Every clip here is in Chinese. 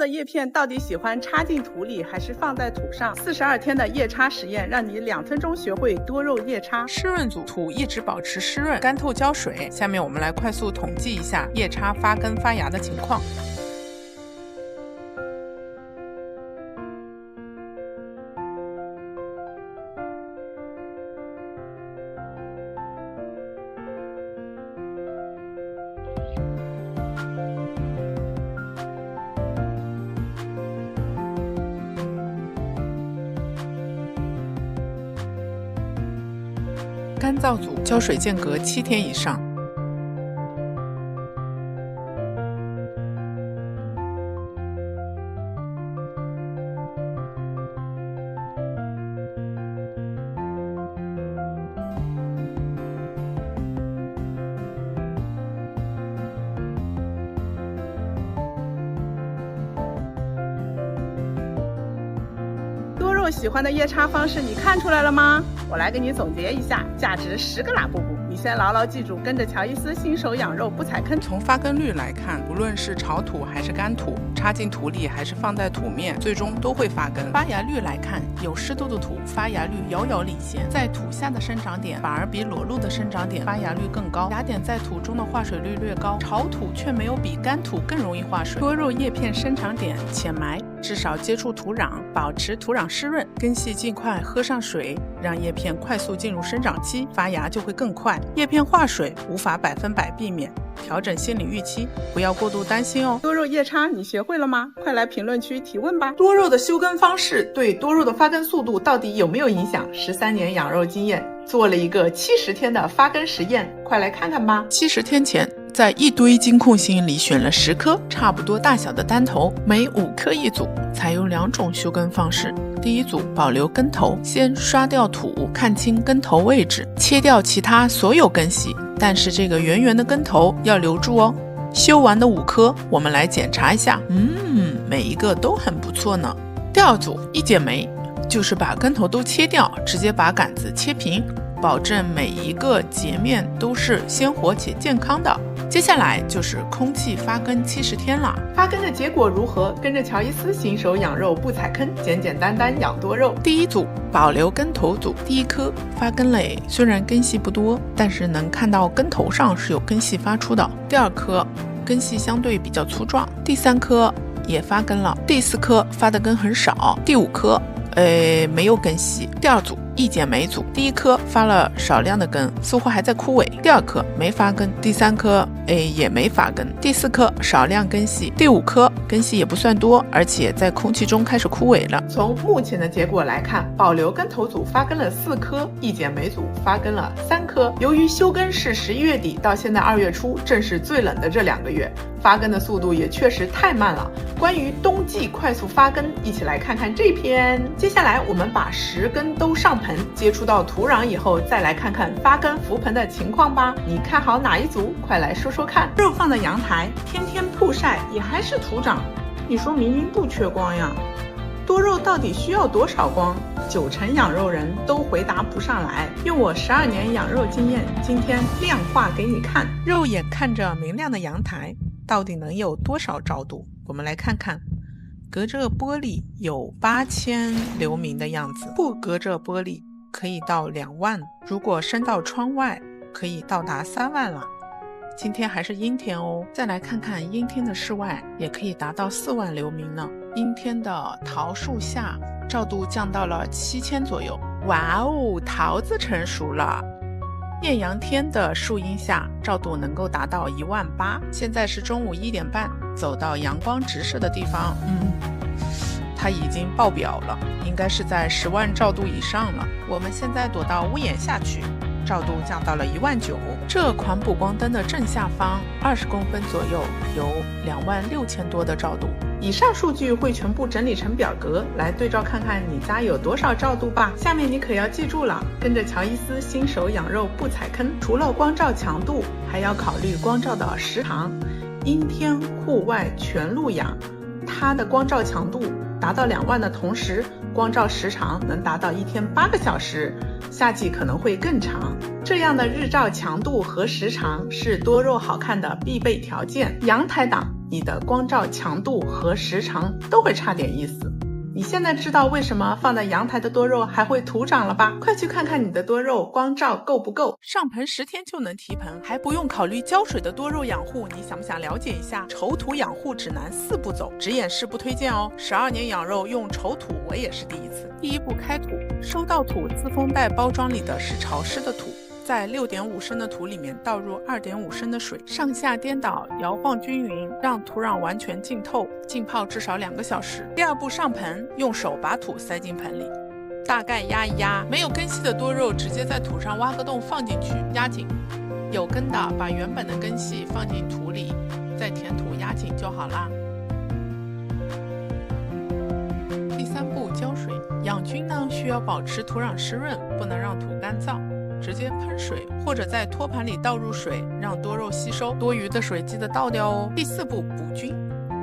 的叶片到底喜欢插进土里还是放在土上？42天的叶插实验，让你2分钟学会多肉叶插。湿润组土一直保持湿润，干透浇水。下面我们来快速统计一下叶插发根发芽的情况。干燥组浇水间隔7天以上。多肉喜欢的叶插方式你看出来了吗？我来给你总结一下，价值10个拉布布。你先牢牢记住，跟着乔伊斯新手养肉不踩坑。从发根率来看，不论是潮土还是干土，插进土里还是放在土面，最终都会发根。发芽率来看，有湿度的土发芽率遥遥领先，在土下的生长点反而比裸露的生长点发芽率更高，芽点在土中的化水率略高，潮土却没有比干土更容易化水。多肉叶片生长点浅埋，至少接触土壤，保持土壤湿润，根系尽快喝上水，让叶片快速进入生长期，发芽就会更快。叶片化水无法100%避免，调整心理预期，不要过度担心哦。多肉叶插你学会了吗？快来评论区提问吧。多肉的休根方式对多肉的发根速度到底有没有影响？13年养肉经验，做了一个70天的发根实验，快来看看吧。 70天前，在一堆金控芯里选了10颗差不多大小的单头，每5颗一组，采用2种休根方式。第一组保留根头，先刷掉土，看清根头位置，切掉其他所有根系，但是这个圆圆的根头要留住哦。修完的5颗，我们来检查一下，每一个都很不错呢。第二组一剪梅，就是把根头都切掉，直接把杆子切平，保证每一个截面都是鲜活且健康的。接下来就是空气发根70天了，发根的结果如何？跟着乔伊斯新手养肉不踩坑，简简单单养多肉。第一组保留根头组，第1颗发根了，虽然根系不多，但是能看到根头上是有根系发出的。第2颗根系相对比较粗壮，第3颗也发根了，第4颗发的根很少，第5颗没有根系。第2组一剪梅组，第1颗发了少量的根，似乎还在枯萎，第2颗没发根，第3颗也没发根，第4颗少量根系，第5颗根系也不算多，而且在空气中开始枯萎了。从目前的结果来看，保留根头组发根了4颗，一剪梅组发根了3颗。由于休根是11月底到现在2月初，正是最冷的这2个月，发根的速度也确实太慢了。关于冬季快速发根，一起来看看这篇。接下来我们把10根都上盆，接触到土壤以后，再来看看发根浮盆的情况吧。你看好哪一组？快来说说看。肉放在阳台，天天曝晒也还是土长，你说明明不缺光呀。多肉到底需要多少光？9成养肉人都回答不上来。用我12年养肉经验，今天量化给你看。肉眼看着明亮的阳台，到底能有多少照度？我们来看看。隔着玻璃有8000流明的样子，不隔着玻璃可以到2万，如果伸到窗外可以到达3万了。今天还是阴天哦，再来看看阴天的室外，也可以达到4万流明呢。阴天的桃树下照度降到了7000左右，哇哦，桃子成熟了。艳阳天的树荫下照度能够达到18000。现在是中午1点半，走到阳光直射的地方，它已经爆表了，应该是在10万照度以上了。我们现在躲到屋檐下去，照度降到了19000。这款补光灯的正下方20公分左右有26000多的照度。以上数据会全部整理成表格，来对照看看你家有多少照度吧。下面你可要记住了，跟着乔伊斯新手养肉不踩坑，除了光照强度，还要考虑光照的时长。阴天户外全路养，它的光照强度达到2万的同时，光照时长能达到1天8个小时，夏季可能会更长。这样的日照强度和时长是多肉好看的必备条件。阳台党你的光照强度和时长都会差点意思。你现在知道为什么放在阳台的多肉还会徒长了吧？快去看看你的多肉光照够不够。上盆10天就能提盆，还不用考虑浇水的多肉养护，你想不想了解一下丑土养护指南4步走？直眼式不推荐哦。12年养肉用丑土我也是第一次。第一步开土，收到土自封袋包装里的是潮湿的土，在6.5升的土里面倒入2.5升的水，上下颠倒，摇晃均匀，让土壤完全浸透，浸泡至少2个小时。第二步上盆，用手把土塞进盆里，大概压一压，没有根系的多肉直接在土上挖个洞放进去，压紧。有根的把原本的根系放进土里，再填土压紧就好啦。第3步浇水，养菌呢需要保持土壤湿润，不能让土干燥。直接喷水，或者在托盘里倒入水，让多肉吸收，多余的水记得倒掉哦。第4步补菌，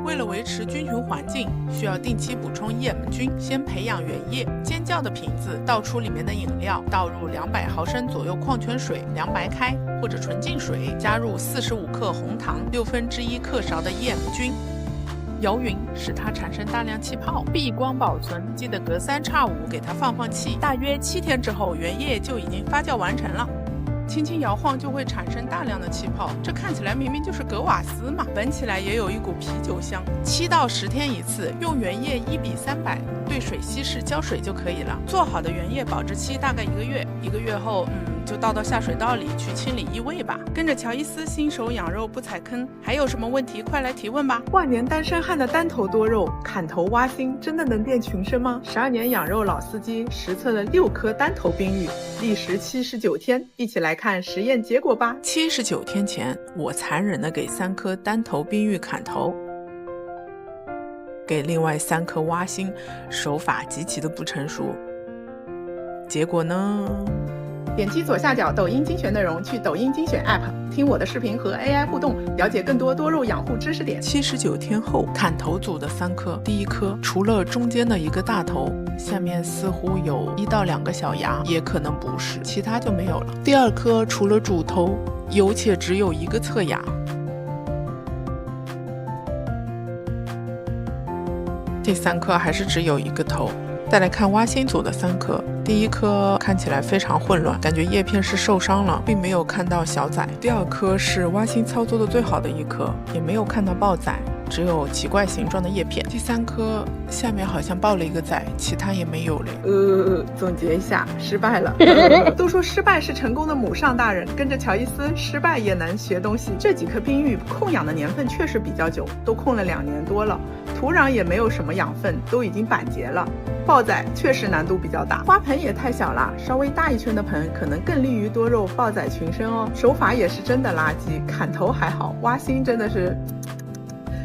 为了维持菌群环境，需要定期补充叶门菌。先培养原叶，尖叫的瓶子倒出里面的饮料，倒入200毫升左右矿泉水，凉白开或者纯净水，加入45克红糖，1/6克勺的叶门菌。摇匀，使它产生大量气泡，避光保存，记得隔3差5给它放气。大约7天之后，原叶就已经发酵完成了。轻轻摇晃就会产生大量的气泡，这看起来明明就是格瓦斯嘛，闻起来也有一股啤酒香。7到10天一次，用原叶1:300，兑水稀释浇水就可以了。做好的原叶保质期大概1个月，1个月后，就倒到下水道里去清理异味吧。跟着乔伊斯新手养肉不踩坑，还有什么问题快来提问吧。万年单身汉的单头多肉砍头挖心真的能变群生吗？12年养肉老司机实测了6颗单头冰玉，历时79天，一起来看实验结果吧。79天前，我残忍地给3颗单头冰玉砍头，给另外3颗挖心，手法极其的不成熟。结果呢？点击左下角抖音精选内容，去抖音精选 App 听我的视频和 AI 互动，了解更多多肉养护知识点。79天后，砍头组的3颗，第一颗除了中间的一个大头，下面似乎有1到2个小芽，也可能不是，其他就没有了。第二颗除了主头，有且只有1个侧芽。第3颗还是只有1个头。再来看挖心组的3颗，第一颗看起来非常混乱，感觉叶片是受伤了，并没有看到小崽。第二颗是挖心操作的最好的一颗，也没有看到爆崽，只有奇怪形状的叶片。第3颗下面好像爆了1个崽，其他也没有了。总结一下，失败了。都说失败是成功的母上大人，跟着乔伊斯，失败也能学东西。这几颗冰玉控养的年份确实比较久，都控了2年多了，土壤也没有什么养分，都已经板结了。爆崽确实难度比较大，花盆也太小了，稍微大一圈的盆可能更利于多肉爆崽群生哦。手法也是真的垃圾，砍头还好，挖心真的是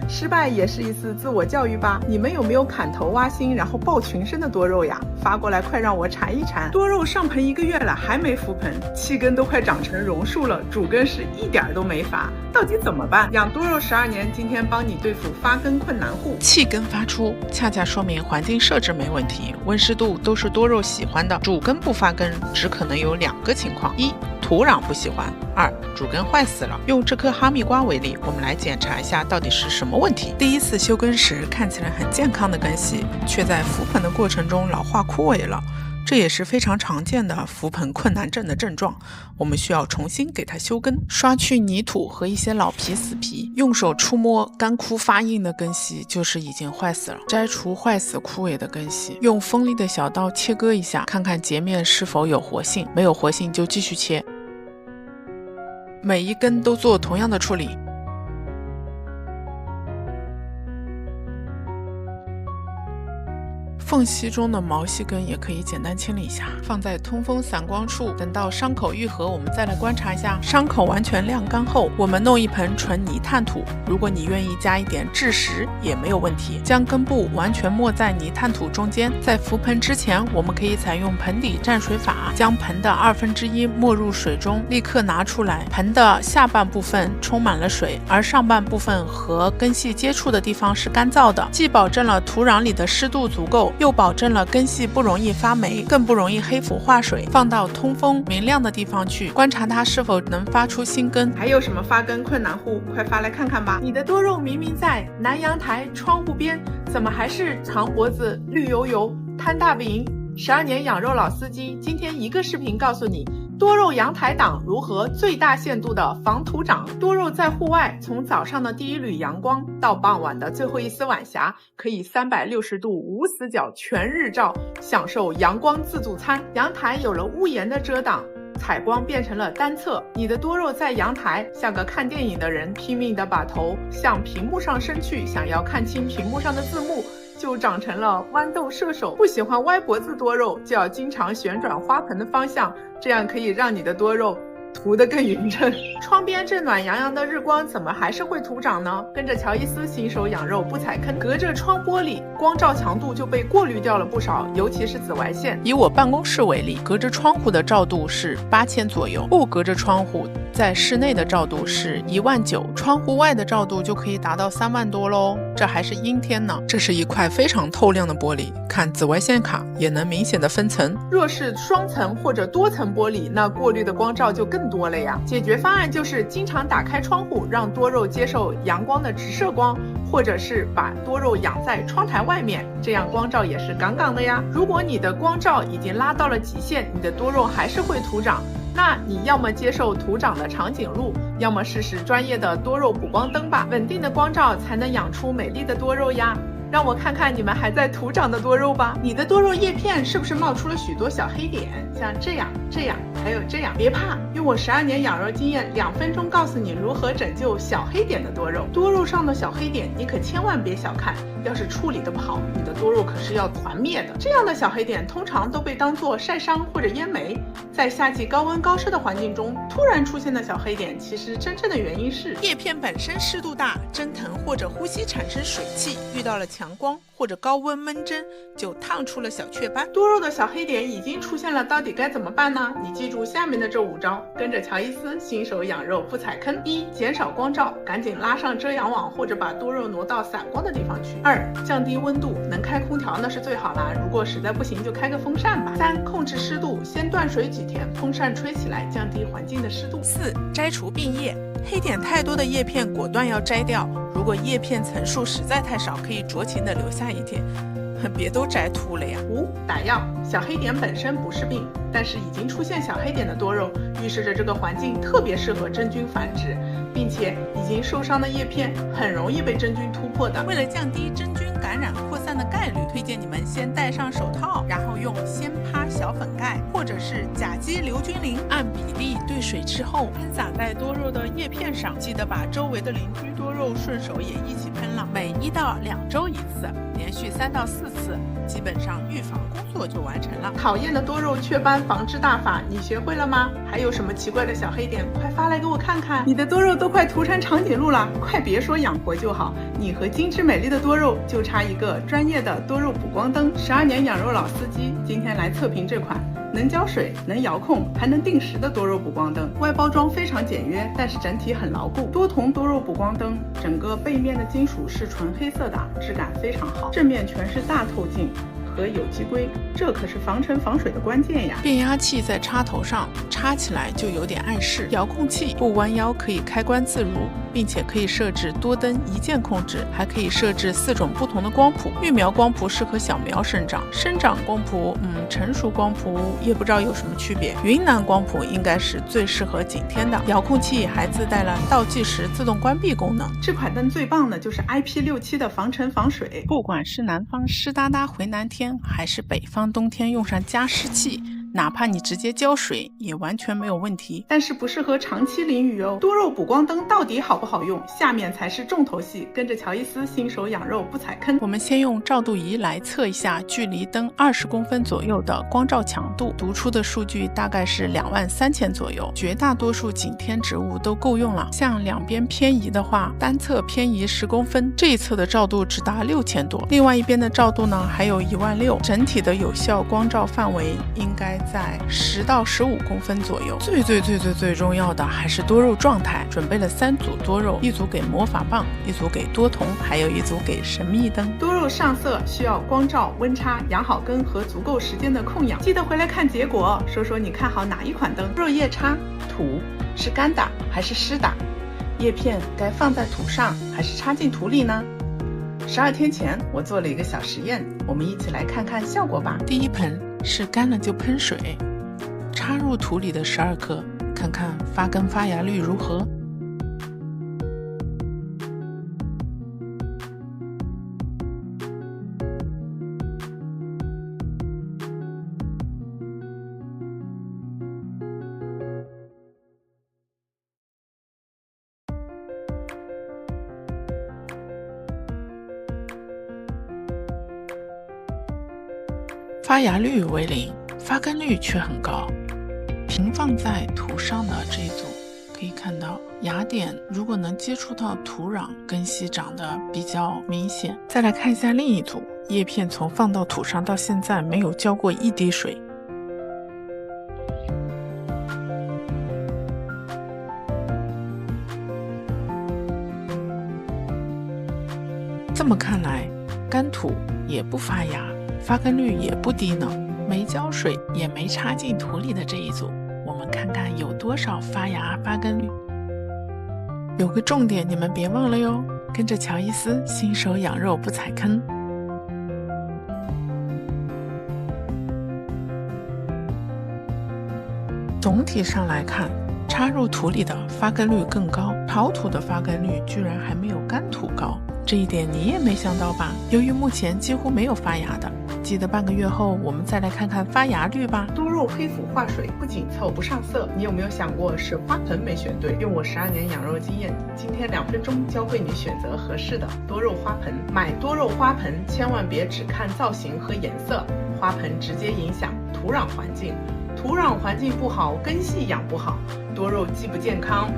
失败，也是一次自我教育吧。你们有没有砍头挖心然后爆群生的多肉呀？发过来快让我馋一馋。多肉上盆1个月了还没覆盆，气根都快长成榕树了，主根是一点都没发，到底怎么办？养多肉12年，今天帮你对付发根困难户。气根发出，恰恰说明环境设置没问题，温湿度都是多肉喜欢的。主根不发根，只可能有2个情况：一、土壤不喜欢；2、主根坏死了。用这颗哈密瓜为例，我们来检查一下到底是什么问题。第一次修根时看起来很健康的根系，却在覆盆的过程中老化枯萎了，这也是非常常见的覆盆困难症的症状。我们需要重新给它修根，刷去泥土和一些老皮死皮，用手触摸干枯发硬的根系，就是已经坏死了。摘除坏死枯萎的根系，用锋利的小刀切割一下，看看截面是否有活性，没有活性就继续切。每一根都做同样的处理。缝隙中的毛细根也可以简单清理一下，放在通风散光处，等到伤口愈合，我们再来观察一下。伤口完全晾干后，我们弄一盆纯泥炭土，如果你愿意加一点蛭石也没有问题。将根部完全没在泥炭土中间，在覆盆之前，我们可以采用盆底蘸水法，将盆的1/2没入水中，立刻拿出来。盆的下半部分充满了水，而上半部分和根系接触的地方是干燥的，既保证了土壤里的湿度足够，又保证了根系不容易发霉，更不容易黑腐化水。放到通风明亮的地方去，观察它是否能发出新根。还有什么发根困难户？快发来看看吧！你的多肉明明在南阳台窗户边，怎么还是长脖子、绿油油、摊大饼？12年养肉老司机今天一个视频告诉你，多肉阳台党如何最大限度的防土长。多肉在户外，从早上的第一缕阳光到傍晚的最后一丝晚霞，可以360度无死角全日照，享受阳光自助餐。阳台有了屋檐的遮挡，采光变成了单侧，你的多肉在阳台像个看电影的人，拼命地把头向屏幕上伸去，想要看清屏幕上的字幕，就长成了豌豆射手。不喜欢歪脖子多肉，就要经常旋转花盆的方向，这样可以让你的多肉涂得更匀称。窗边这暖洋洋的日光怎么还是会土长呢？跟着乔伊斯新手养肉不踩坑，隔着窗玻璃，光照强度就被过滤掉了不少，尤其是紫外线。以我办公室为例，隔着窗户的照度是8000左右，不隔着窗户在室内的照度是19000，窗户外的照度就可以达到3万多咯。这还是阴天呢。这是一块非常透亮的玻璃，看紫外线卡也能明显的分层。若是双层或者多层玻璃，那过滤的光照就更多了呀。解决方案就是经常打开窗户，让多肉接受阳光的直射光，或者是把多肉养在窗台外面，这样光照也是杠杠的呀。如果你的光照已经拉到了极限，你的多肉还是会土长，那你要么接受土长的长颈鹿，要么试试专业的多肉补光灯吧。稳定的光照才能养出美丽的多肉呀。让我看看你们还在土长的多肉吧。你的多肉叶片是不是冒出了许多小黑点？像这样、这样，还有这样。别怕，用我12年养肉经验，2分钟告诉你如何拯救小黑点的多肉。多肉上的小黑点，你可千万别小看，要是处理得不好，你的多肉可是要团灭的。这样的小黑点通常都被当作晒伤或者烟霉。在夏季高温高湿的环境中，突然出现的小黑点，其实真正的原因是叶片本身湿度大，蒸腾或者呼吸产生水汽，遇到了强光或者高温闷蒸，就烫出了小雀斑。多肉的小黑点已经出现了，到底该怎么办呢？你记住下面的这5招，跟着乔伊斯新手养肉不踩坑。1. 减少光照，赶紧拉上遮阳网或者把多肉挪到散光的地方去。2. 降低温度，能开空调那是最好啦，如果实在不行就开个风扇吧。3. 控制湿度，先断水几天，风扇吹起来，降低环境的湿度。4. 摘除病叶，黑点太多的叶片果断要摘掉，如果叶片层数实在太少，可以酌情的留下一点，别都摘秃了呀。5. 打药，小黑点本身不是病，但是已经出现小黑点的多肉，预示着这个环境特别适合真菌繁殖，并且已经受伤的叶片很容易被真菌突破的。为了降低真菌感染扩散的概率，推荐你们先戴上手套，然后用鲜趴小粉盖或者是甲基硫菌灵按比例兑水之后喷洒在多肉的叶片上，记得把周围的邻居多肉顺手也一起喷了。每1到2周一次，连续3到4次，基本上预防工作就完成了。讨厌的多肉雀斑防治大法你学会了吗？还有什么奇怪的小黑点，快发来给我看看。你的多肉都快涂成长颈鹿了，快别说养活就好，你和精致美丽的多肉就差一个专业的多肉补光灯。12年养肉老司机今天来测评这款能浇水、能遥控、还能定时的多肉补光灯。外包装非常简约，但是整体很牢固。多瞳多肉补光灯，整个背面的金属是纯黑色的，质感非常好，正面全是大透镜和有机硅，这可是防尘防水的关键呀。变压器在插头上，插起来就有点碍事。遥控器不弯腰可以开关自如，并且可以设置多灯一键控制，还可以设置4种不同的光谱。育苗光谱适合小苗生长，生长光谱成熟光谱也不知道有什么区别。云南光谱应该是最适合景天的。遥控器还自带了倒计时自动关闭功能。这款灯最棒的就是 IP67 的防尘防水，不管是南方湿哒哒回南天，还是北方冬天用上加湿器，哪怕你直接浇水也完全没有问题。但是不适合长期淋雨哦。多肉补光灯到底好不好用，下面才是重头戏，跟着乔伊斯新手养肉不踩坑。我们先用照度仪来测一下距离灯20公分左右的光照强度，读出的数据大概是23000左右，绝大多数景天植物都够用了。像两边偏移的话，单侧偏移10公分，这一侧的照度只达6000多，另外一边的照度呢还有16000，整体的有效光照范围应该在10到15公分左右。最重要的还是多肉状态，准备了3组多肉，一组给魔法棒，一组给多瞳，还有一组给神秘灯。多肉上色需要光照、温差、养好根和足够时间的控养。记得回来看结果，说说你看好哪一款灯。多肉叶插土是干打还是湿打？叶片该放在土上还是插进土里呢？12天前我做了一个小实验，我们一起来看看效果吧。第一盆是干了就喷水，插入土里的12颗，看看发根发芽率如何。发芽率为0，发根率却很高。平放在土上的这一组，可以看到芽点如果能接触到土壤，根系长得比较明显。再来看一下另一组，叶片从放到土上到现在没有浇过一滴水。这么看来，干土也不发芽，发根率也不低呢。没浇水也没插进土里的这一组，我们看看有多少发芽发根率。有个重点你们别忘了哟，跟着乔伊斯新手养肉不踩坑。总体上来看，插入土里的发根率更高，陶土的发根率居然还没有干土高，这一点你也没想到吧？由于目前几乎没有发芽的，记得半个月后我们再来看看发芽率吧。多肉黑腐化水不紧凑不上色，你有没有想过是花盆没选对？用我12年养肉经验，今天2分钟教会你选择合适的多肉花盆。买多肉花盆千万别只看造型和颜色，花盆直接影响土壤环境。土壤环境不好，根系养不好，多肉既不健康，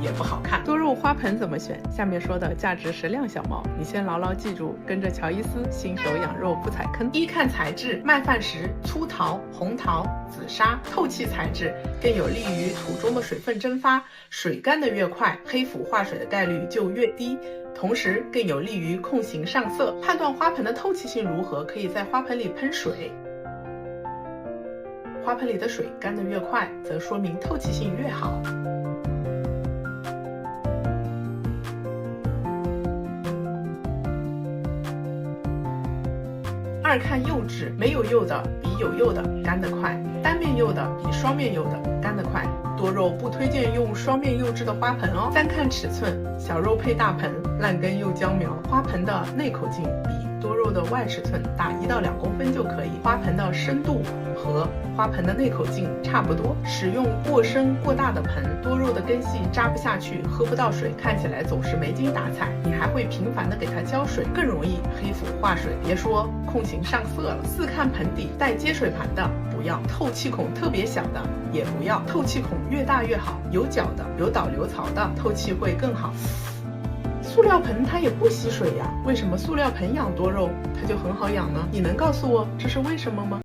也不好看。多肉花盆怎么选？下面说的价值10两小毛，你先牢牢记住，跟着乔伊斯新手养肉不踩坑。一看材质，麦饭石、粗陶、红陶、紫砂，透气材质更有利于土中的水分蒸发，水干的越快，黑腐化水的概率就越低。同时更有利于控型上色。判断花盆的透气性如何，可以在花盆里喷水。花盆里的水干得越快，则说明透气性越好。2看釉质，没有釉的比有釉的干得快，单面釉的比双面釉的干得快。多肉不推荐用双面釉质的花盆哦。3看尺寸，小肉配大盆，烂根又娇苗，花盆的内口径比多肉的外尺寸大1到2公分就可以。花盆的深度和花盆的内口径差不多。使用过深过大的盆，多肉的根系扎不下去，喝不到水，看起来总是没精打采。你还会频繁的给它浇水，更容易黑腐化水。别说控型上色了。4看盆底，带接水盘的不要，透气孔特别小的也不要，透气孔越大越好。有角的、有导流槽的，透气会更好。塑料盆它也不吸水呀，为什么塑料盆养多肉它就很好养呢？你能告诉我这是为什么吗？